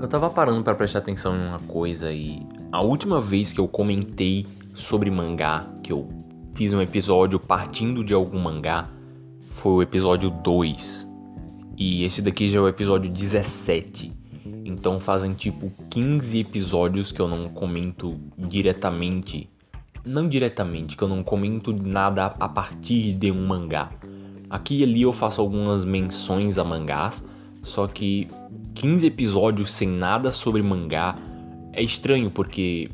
Eu tava parando pra prestar atenção em uma coisa e a última vez que eu comentei sobre mangá, que eu fiz um episódio partindo de algum mangá, foi o episódio 2. E esse daqui já é o episódio 17. Então fazem tipo 15 episódios que eu não comento diretamente. Não diretamente, que eu não comento nada a partir de um mangá. Aqui e ali eu faço algumas menções a mangás, só que 15 episódios sem nada sobre mangá é estranho, porque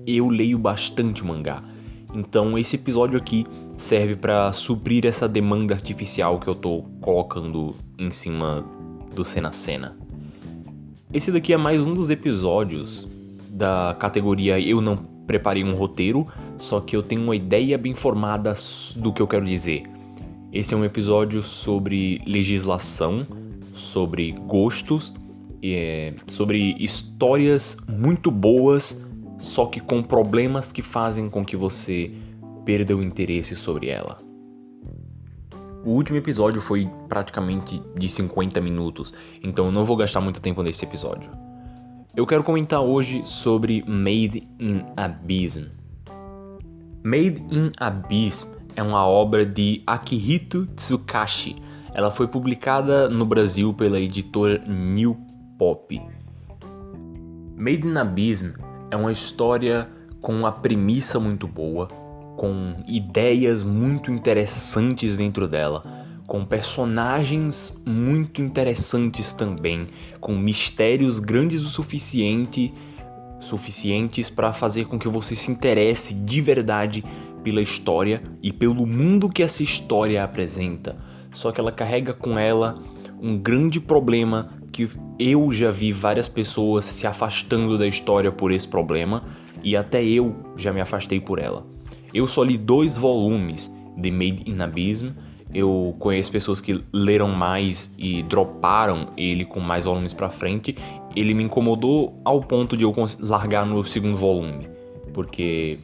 eu leio bastante mangá. Então esse episódio aqui serve para suprir essa demanda artificial que eu tô colocando em cima do Cena Cena. Esse daqui é mais um dos episódios da categoria Eu Não Preparei um Roteiro, só que eu tenho uma ideia bem formada do que eu quero dizer. Esse é um episódio sobre legislação, sobre gostos, sobre histórias muito boas, só que com problemas que fazem com que você perda o interesse sobre ela. O último episódio foi praticamente de 50 minutos, então eu não vou gastar muito tempo nesse episódio. Eu quero comentar hoje sobre Made in Abyss. Made in Abyss é uma obra de Akihito Tsukashi. Ela foi publicada no Brasil pela editora New Pop. Made in Abyss é uma história com uma premissa muito boa, com ideias muito interessantes dentro dela, com personagens muito interessantes também, com mistérios grandes o suficientes para fazer com que você se interesse de verdade pela história e pelo mundo que essa história apresenta. Só que ela carrega com ela um grande problema que eu já vi várias pessoas se afastando da história por esse problema, e até eu já me afastei por ela. Eu só li 2 volumes de Made in Abyss. Eu conheço pessoas que leram mais e droparam ele com mais volumes pra frente. Ele me incomodou ao ponto de eu largar no 2º volume, porque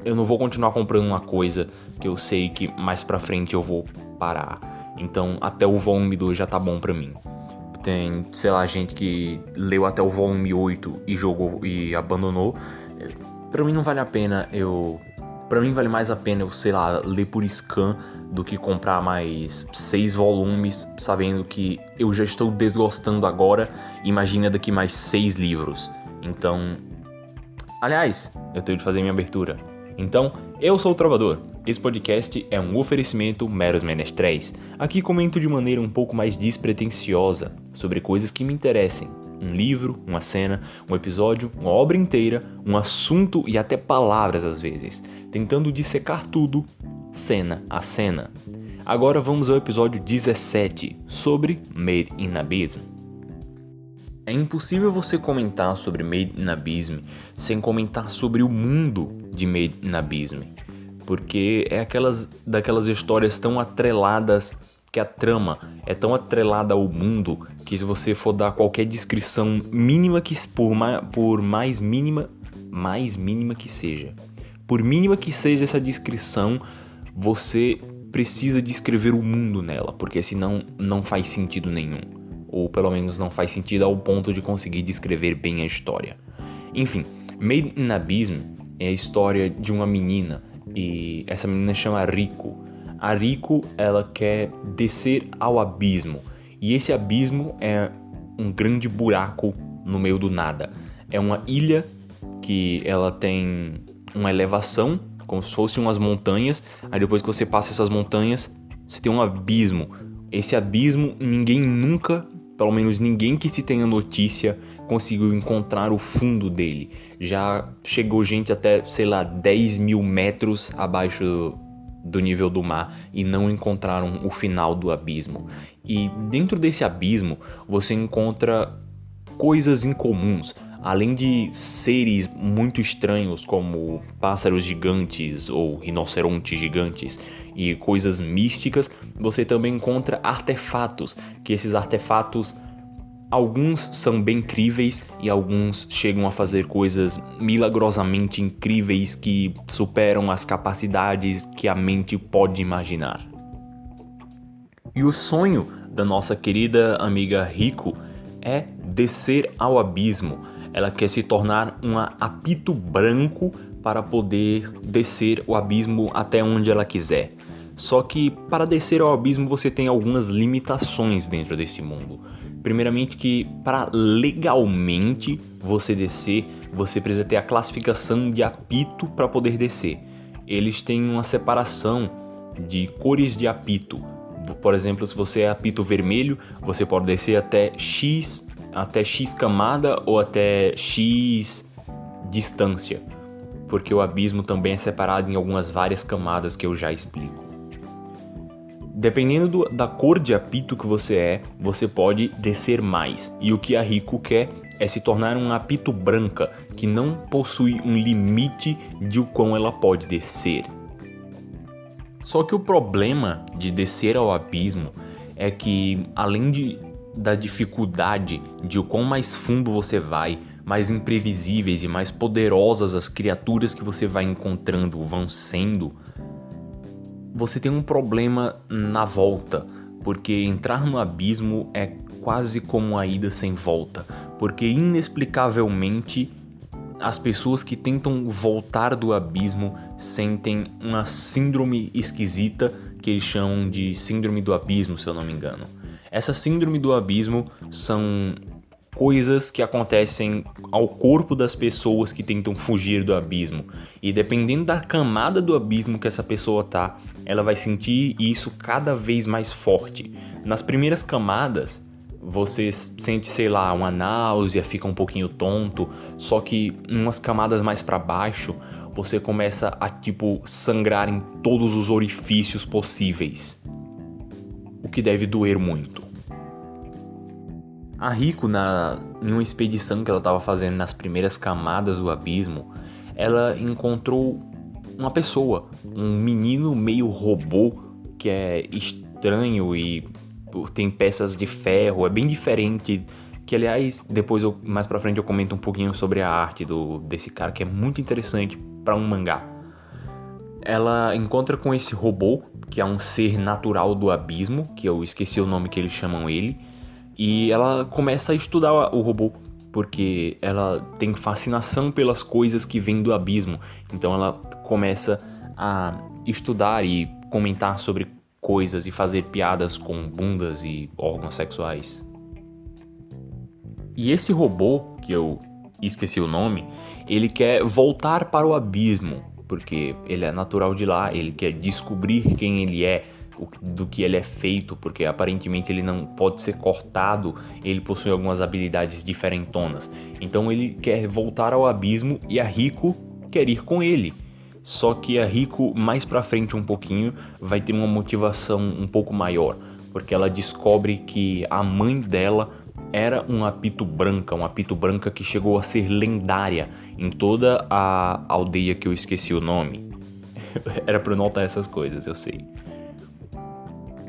eu não vou continuar comprando uma coisa que eu sei que mais pra frente eu vou parar. Então até o volume 2 já tá bom pra mim. Tem, sei lá, gente que leu até o volume 8 e jogou e abandonou. Pra mim não vale a pena Pra mim vale mais a pena eu, sei lá, ler por scan do que comprar mais 6 volumes, sabendo que eu já estou desgostando agora, imagina daqui mais 6 livros. Então, aliás, eu tenho de fazer minha abertura. Então, eu sou o Trovador. Esse podcast é um oferecimento meros menestréis. Aqui comento de maneira um pouco mais despretensiosa sobre coisas que me interessem. Um livro, uma cena, um episódio, uma obra inteira, um assunto e até palavras às vezes, tentando dissecar tudo, cena a cena. Agora vamos ao episódio 17, sobre Made in Abyss. É impossível você comentar sobre Made in Abyss sem comentar sobre o mundo de Made in Abyss, porque é daquelas histórias tão atreladas que a trama é tão atrelada ao mundo que se você for dar qualquer descrição mínima que por mínima que seja essa descrição, você precisa descrever o mundo nela, porque senão não faz sentido nenhum, ou pelo menos não faz sentido ao ponto de conseguir descrever bem a história. Enfim, Made in Abyss é a história de uma menina, e essa menina chama Riko. A Riko, ela quer descer ao abismo, e esse abismo é um grande buraco no meio do nada. É uma ilha que ela tem uma elevação, como se fossem umas montanhas, aí depois que você passa essas montanhas, você tem um abismo. Esse abismo, ninguém nunca, pelo menos ninguém que se tenha notícia, conseguiu encontrar o fundo dele. Já chegou gente até, sei lá, 10 mil metros abaixo do nível do mar e não encontraram o final do abismo. E dentro desse abismo você encontra coisas incomuns, além de seres muito estranhos como pássaros gigantes ou rinocerontes gigantes e coisas místicas. Você também encontra artefatos, que esses artefatos, alguns são bem incríveis e alguns chegam a fazer coisas milagrosamente incríveis que superam as capacidades que a mente pode imaginar. E o sonho da nossa querida amiga Riko é descer ao abismo. Ela quer se tornar uma apito branco para poder descer o abismo até onde ela quiser. Só que para descer ao abismo você tem algumas limitações dentro desse mundo. Primeiramente que para legalmente você descer, você precisa ter a classificação de apito para poder descer. Eles têm uma separação de cores de apito. Por exemplo, se você é apito vermelho, você pode descer até X camada ou até X distância, porque o abismo também é separado em algumas várias camadas que eu já explico. Dependendo da cor de apito que você pode descer mais. E o que a Riku quer é se tornar um apito branca, que não possui um limite de o quão ela pode descer. Só que o problema de descer ao abismo é que, além da dificuldade de o quão mais fundo você vai, mais imprevisíveis e mais poderosas as criaturas que você vai encontrando vão sendo, você tem um problema na volta, porque entrar no abismo é quase como uma ida sem volta, porque inexplicavelmente as pessoas que tentam voltar do abismo sentem uma síndrome esquisita que eles chamam de síndrome do abismo, se eu não me engano. Essa síndrome do abismo são coisas que acontecem ao corpo das pessoas que tentam fugir do abismo. E dependendo da camada do abismo que essa pessoa tá, ela vai sentir isso cada vez mais forte. Nas primeiras camadas, você sente, sei lá, uma náusea, fica um pouquinho tonto, só que em umas camadas mais para baixo, você começa a, sangrar em todos os orifícios possíveis. O que deve doer muito. A Riku, em uma expedição que ela estava fazendo nas primeiras camadas do abismo, ela encontrou uma pessoa, um menino meio robô, que é estranho e tem peças de ferro, é bem diferente, que aliás, mais pra frente eu comento um pouquinho sobre a arte desse cara, que é muito interessante para um mangá. Ela encontra com esse robô, que é um ser natural do abismo, que eu esqueci o nome que eles chamam ele, e ela começa a estudar o robô, porque ela tem fascinação pelas coisas que vêm do abismo. Então ela começa a estudar e comentar sobre coisas e fazer piadas com bundas e órgãos sexuais. E esse robô, que eu esqueci o nome, ele quer voltar para o abismo, porque ele é natural de lá, ele quer descobrir quem ele é, do que ele é feito, porque aparentemente ele não pode ser cortado, ele possui algumas habilidades diferentonas. Então ele quer voltar ao abismo e a Riku quer ir com ele. Só que a Riku, mais pra frente um pouquinho, vai ter uma motivação um pouco maior, porque ela descobre que a mãe dela era uma apito branca que chegou a ser lendária em toda a aldeia que eu esqueci o nome. Era pra eu notar essas coisas, eu sei.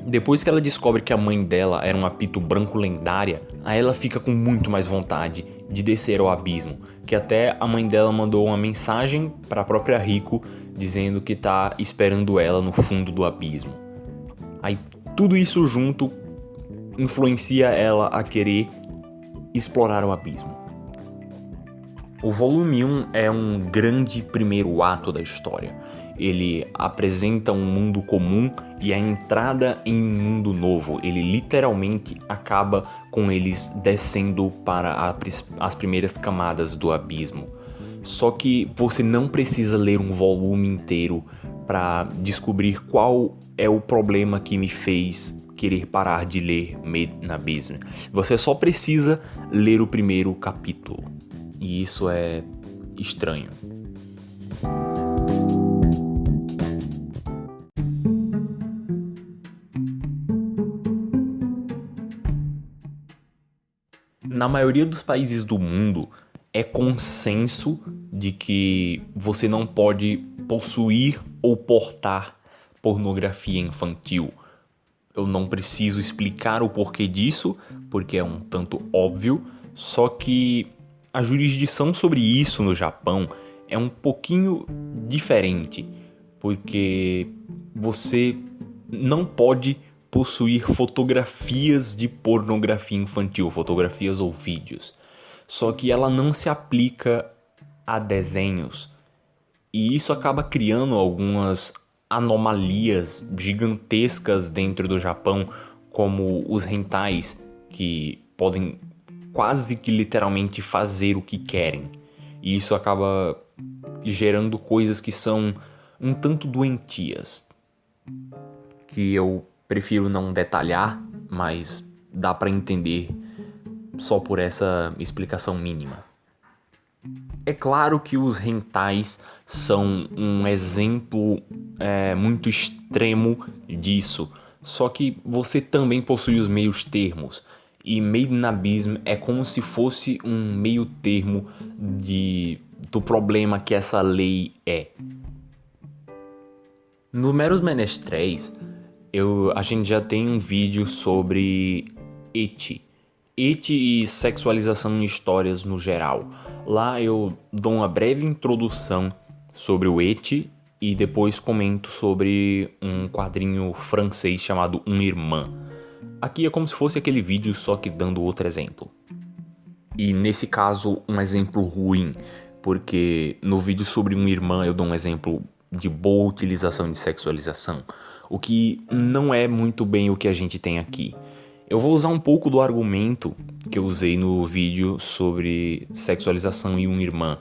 Depois que ela descobre que a mãe dela era um apito branco lendária, aí ela fica com muito mais vontade de descer ao abismo, que até a mãe dela mandou uma mensagem para a própria Riku dizendo que tá esperando ela no fundo do abismo. Aí tudo isso junto influencia ela a querer explorar o abismo. O volume 1 é um grande primeiro ato da história. Ele apresenta um mundo comum e a entrada em um mundo novo. Ele literalmente acaba com eles descendo para as primeiras camadas do abismo. Só que você não precisa ler um volume inteiro para descobrir qual é o problema que me fez querer parar de ler Made in Abyss. Você só precisa ler o primeiro capítulo. E isso é estranho. Na maioria dos países do mundo, é consenso de que você não pode possuir ou portar pornografia infantil. Eu não preciso explicar o porquê disso, porque é um tanto óbvio, só que a jurisdição sobre isso no Japão é um pouquinho diferente, porque você não pode possuir fotografias de pornografia infantil, fotografias ou vídeos. Só que ela não se aplica a desenhos. E isso acaba criando algumas anomalias gigantescas dentro do Japão, como os hentais, que podem quase que literalmente fazer o que querem. E isso acaba gerando coisas que são um tanto doentias, que eu prefiro não detalhar, mas dá pra entender só por essa explicação mínima. É claro que os hentais são um exemplo muito extremo disso, só que você também possui os meios termos. E Made in Abyss é como se fosse um meio termo do problema que essa lei é. No Meros Menestréis, a gente já tem um vídeo sobre ecchi e sexualização em histórias no geral. Lá eu dou uma breve introdução sobre o ecchi e depois comento sobre um quadrinho francês chamado Uma Irmã. Aqui é como se fosse aquele vídeo, só que dando outro exemplo. E nesse caso, um exemplo ruim, porque no vídeo sobre Uma Irmã eu dou um exemplo de boa utilização de sexualização, o que não é muito bem o que a gente tem aqui. Eu vou usar um pouco do argumento que eu usei no vídeo sobre sexualização em Uma Irmã,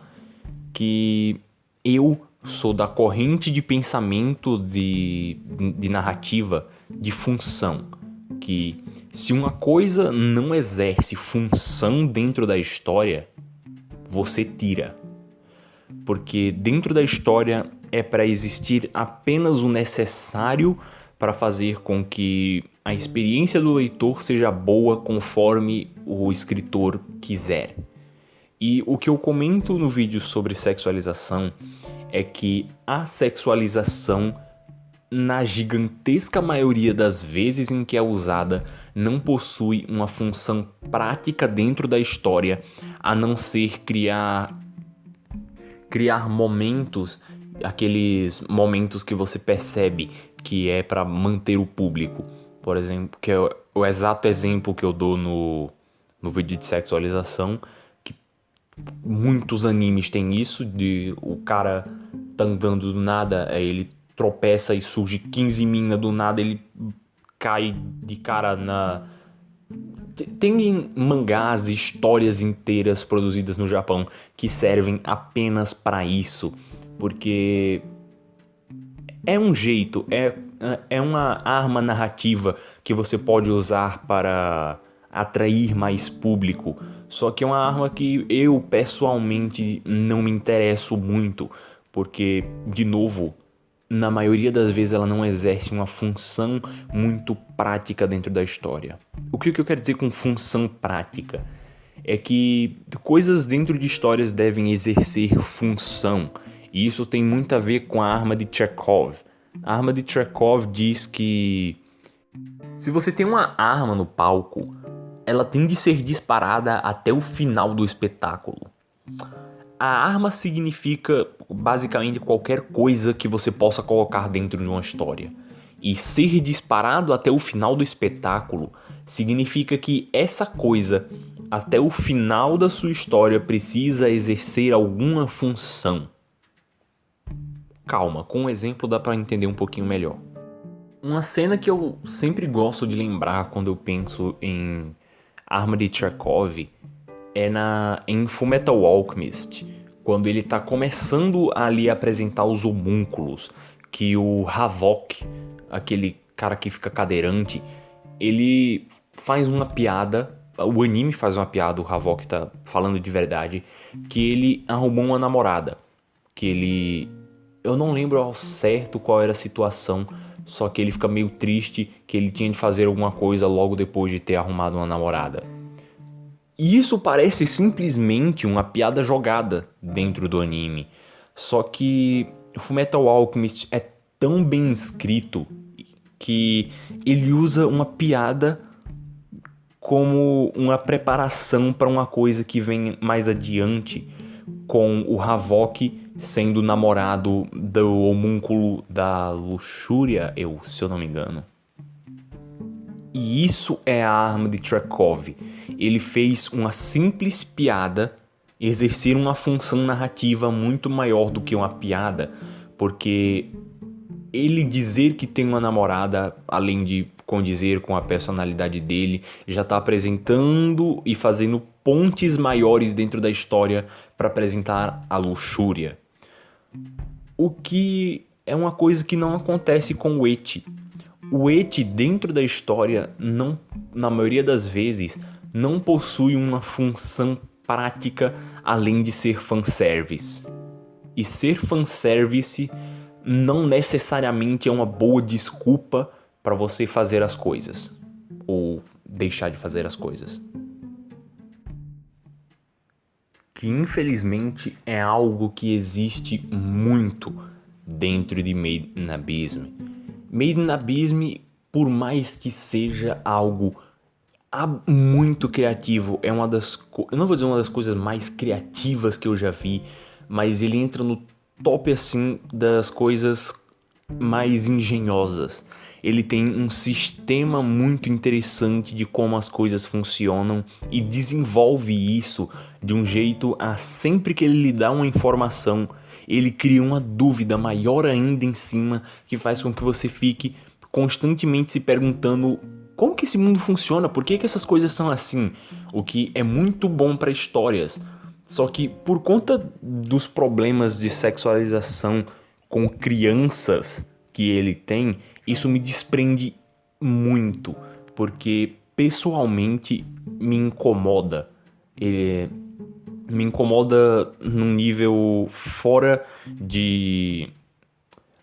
que eu sou da corrente de pensamento de narrativa de função, que se uma coisa não exerce função dentro da história, você tira. Porque dentro da história é para existir apenas o necessário para fazer com que a experiência do leitor seja boa conforme o escritor quiser. E o que eu comento no vídeo sobre sexualização é que a sexualização, na gigantesca maioria das vezes em que é usada, não possui uma função prática dentro da história, a não ser criar momentos, aqueles momentos que você percebe que é para manter o público. Por exemplo, que é o exato exemplo que eu dou no vídeo de sexualização, que muitos animes têm isso, de o cara tá andando do nada, aí ele tropeça e surge 15 minas do nada, ele cai de cara na... Tem mangás, histórias inteiras produzidas no Japão que servem apenas para isso, porque é um jeito, é uma arma narrativa que você pode usar para atrair mais público, só que é uma arma que eu pessoalmente não me interesso muito, porque, de novo, na maioria das vezes ela não exerce uma função muito prática dentro da história. O que eu quero dizer com função prática? É que coisas dentro de histórias devem exercer função, e isso tem muito a ver com a arma de Chekhov. A arma de Chekhov diz que se você tem uma arma no palco, ela tem de ser disparada até o final do espetáculo. A arma significa basicamente qualquer coisa que você possa colocar dentro de uma história. E ser disparado até o final do espetáculo significa que essa coisa, até o final da sua história, precisa exercer alguma função. Calma, com um exemplo dá pra entender um pouquinho melhor. Uma cena que eu sempre gosto de lembrar quando eu penso em arma de Chekhov é em Fullmetal Alchemist, quando ele tá começando ali a apresentar os homúnculos, que o Havok, aquele cara que fica cadeirante, ele faz uma piada, o anime faz uma piada, o Havok tá falando de verdade, que ele arrumou uma namorada, eu não lembro ao certo qual era a situação, só que ele fica meio triste que ele tinha de fazer alguma coisa logo depois de ter arrumado uma namorada. E isso parece simplesmente uma piada jogada dentro do anime. Só que Fullmetal Alchemist é tão bem escrito que ele usa uma piada como uma preparação para uma coisa que vem mais adiante, com o Havok sendo namorado do homúnculo da luxúria, se eu não me engano. E isso é a arma de Chekhov. Ele fez uma simples piada exercer uma função narrativa muito maior do que uma piada, porque ele dizer que tem uma namorada, além de condizer com a personalidade dele, já está apresentando e fazendo pontes maiores dentro da história para apresentar a luxúria. O que é uma coisa que não acontece com o eti. O eti dentro da história, não, na maioria das vezes, não possui uma função prática além de ser fanservice. E ser fanservice não necessariamente é uma boa desculpa para você fazer as coisas ou deixar de fazer as coisas. Que infelizmente é algo que existe muito dentro de Made in Abyss. Made in Abyss, por mais que seja algo muito criativo, é uma das, eu não vou dizer uma das coisas mais criativas que eu já vi, mas ele entra no top assim das coisas mais engenhosas. Ele tem um sistema muito interessante de como as coisas funcionam e desenvolve isso de um jeito a sempre que ele lhe dá uma informação, ele cria uma dúvida maior ainda em cima, que faz com que você fique constantemente se perguntando como que esse mundo funciona, por que essas coisas são assim, o que é muito bom para histórias. Só que por conta dos problemas de sexualização com crianças que ele tem, isso me desprende muito, porque pessoalmente me incomoda. Me incomoda num nível fora de...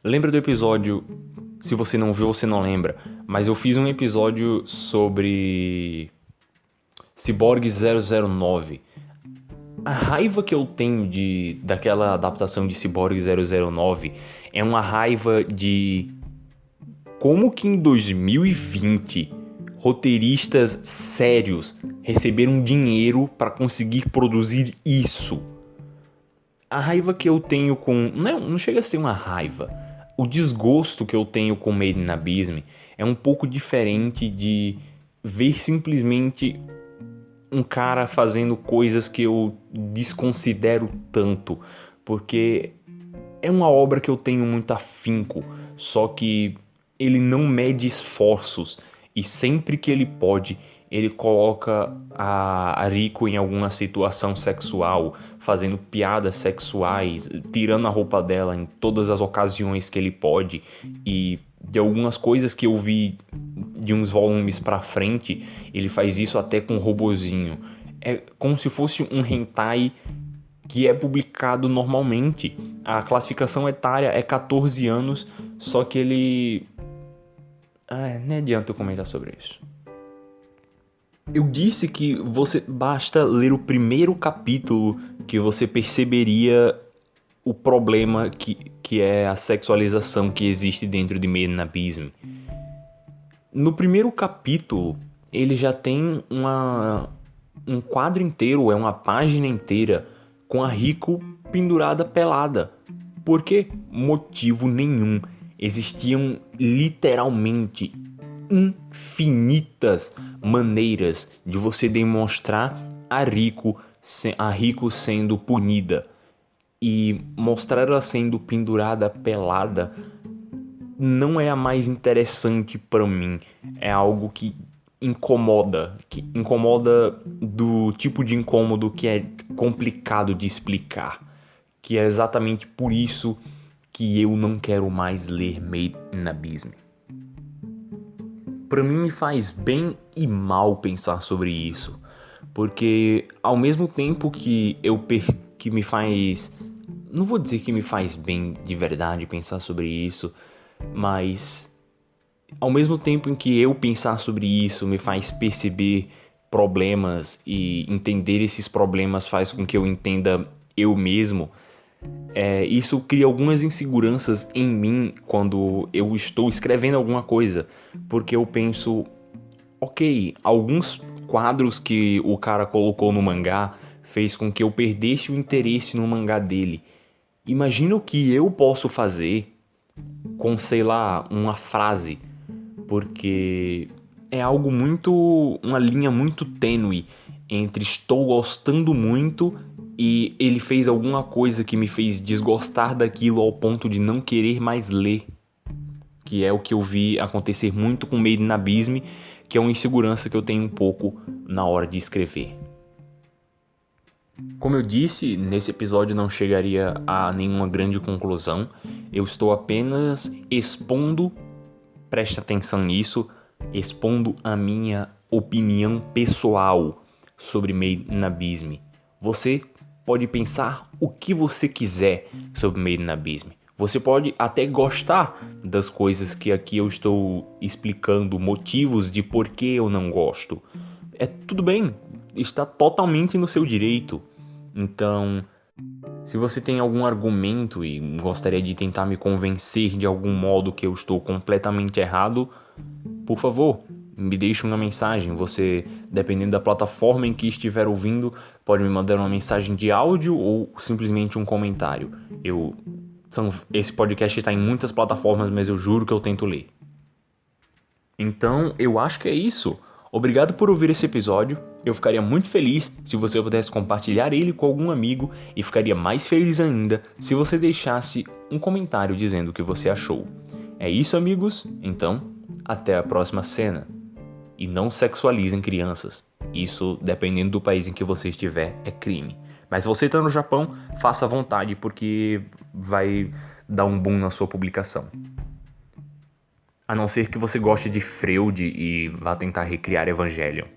Lembra do episódio, se você não viu, você não lembra, mas eu fiz um episódio sobre Cyborg 009. A raiva que eu tenho daquela adaptação de Cyborg 009 é uma raiva de como que em 2020 roteiristas sérios receberam dinheiro para conseguir produzir isso. A raiva que eu tenho com... Não chega a ser uma raiva. O desgosto que eu tenho com Made in Abyss é um pouco diferente de ver simplesmente um cara fazendo coisas que eu desconsidero tanto, porque é uma obra que eu tenho muito afinco, só que ele não mede esforços e sempre que ele pode, ele coloca a Rico em alguma situação sexual, fazendo piadas sexuais, tirando a roupa dela em todas as ocasiões que ele pode. E de algumas coisas que eu vi de uns volumes pra frente, ele faz isso até com um robozinho. É como se fosse um hentai que é publicado normalmente. A classificação etária é 14 anos, só que ele... não adianta eu comentar sobre isso. Eu disse que você basta ler o primeiro capítulo que você perceberia o problema que é a sexualização que existe dentro de Made in Abyss. No primeiro capítulo, ele já tem um quadro inteiro, é uma página inteira, com a Rico pendurada pelada. Por que? Motivo nenhum. Existiam literalmente infinitas maneiras de você demonstrar a Rico sendo punida. E mostrar ela sendo pendurada pelada não é a mais interessante para mim. É algo que incomoda do tipo de incômodo que é complicado de explicar. Que é exatamente por isso que eu não quero mais ler Made in Abyss. Pra mim me faz bem e mal pensar sobre isso, porque ao mesmo tempo que que me faz, não vou dizer que me faz bem de verdade pensar sobre isso, mas ao mesmo tempo em que eu pensar sobre isso me faz perceber problemas e entender esses problemas faz com que eu entenda eu mesmo. Isso cria algumas inseguranças em mim quando eu estou escrevendo alguma coisa, porque eu penso, ok, alguns quadros que o cara colocou no mangá fez com que eu perdesse o interesse no mangá dele. Imagina o que eu posso fazer com, sei lá, uma frase, porque é algo muito... uma linha muito tênue entre estou gostando muito e ele fez alguma coisa que me fez desgostar daquilo ao ponto de não querer mais ler. Que é o que eu vi acontecer muito com Made in Abyss, que é uma insegurança que eu tenho um pouco na hora de escrever. Como eu disse, nesse episódio não chegaria a nenhuma grande conclusão. Eu estou apenas expondo, preste atenção nisso, expondo a minha opinião pessoal sobre Made in Abyss. Você pode pensar o que você quiser sobre Made in Abyss. Você pode até gostar das coisas que aqui eu estou explicando, motivos de por que eu não gosto. É tudo bem, está totalmente no seu direito. Então, se você tem algum argumento e gostaria de tentar me convencer de algum modo que eu estou completamente errado, por favor, me deixe uma mensagem. Você, dependendo da plataforma em que estiver ouvindo, pode me mandar uma mensagem de áudio ou simplesmente um comentário. Esse podcast está em muitas plataformas, mas eu juro que eu tento ler. Então, eu acho que é isso. Obrigado por ouvir esse episódio. Eu ficaria muito feliz se você pudesse compartilhar ele com algum amigo e ficaria mais feliz ainda se você deixasse um comentário dizendo o que você achou. É isso, amigos? Então, até a próxima cena. E não sexualizem crianças. Isso, dependendo do país em que você estiver, é crime. Mas se você está no Japão, faça à vontade porque vai dar um boom na sua publicação. A não ser que você goste de Freud e vá tentar recriar Evangelion.